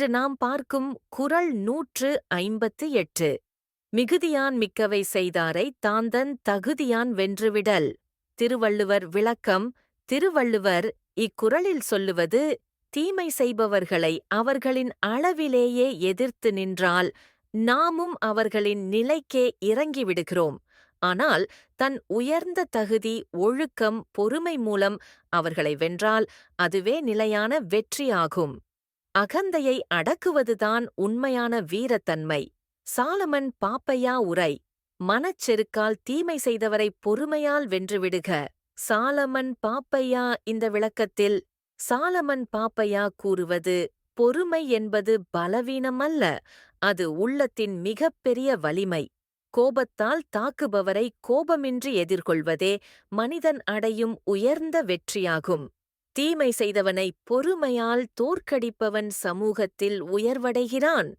இன்று நாம் பார்க்கும் குறள் 158. மிகுதியான் மிக்கவை செய்தாரை தாந்தன் தகுதியான் வென்றுவிடல். திருவள்ளுவர் விளக்கம். திருவள்ளுவர் இக்குறளில் சொல்லுவது, தீமை செய்பவர்களை அவர்களின் அளவிலேயே எதிர்த்து நின்றால் நாமும் அவர்களின் நிலைக்கே இறங்கிவிடுகிறோம். ஆனால் தன் உயர்ந்த தகுதி, ஒழுக்கம், பொறுமை மூலம் அவர்களை வென்றால் அதுவே நிலையான வெற்றியாகும். அகந்தையை அடக்குவதுதான் உண்மையான வீரத்தன்மை. சாலமன் பாப்பையா உரை. மனச்செருக்கால் தீமை செய்தவரை பொறுமையால் வென்றுவிடுக. சாலமன் பாப்பையா இந்த விளக்கத்தில் சாலமன் பாப்பையா கூறுவது, பொறுமை என்பது பலவீனமல்ல, அது உள்ளத்தின் மிகப்பெரிய வலிமை. கோபத்தால் தாக்குபவரை கோபமின்றி எதிர்கொள்வதே மனிதன் அடையும் உயர்ந்த வெற்றியாகும். தீமை செய்தவனை பொறுமையால் தோற்கடிப்பவன் சமூகத்தில் உயர்வடைகிறான்.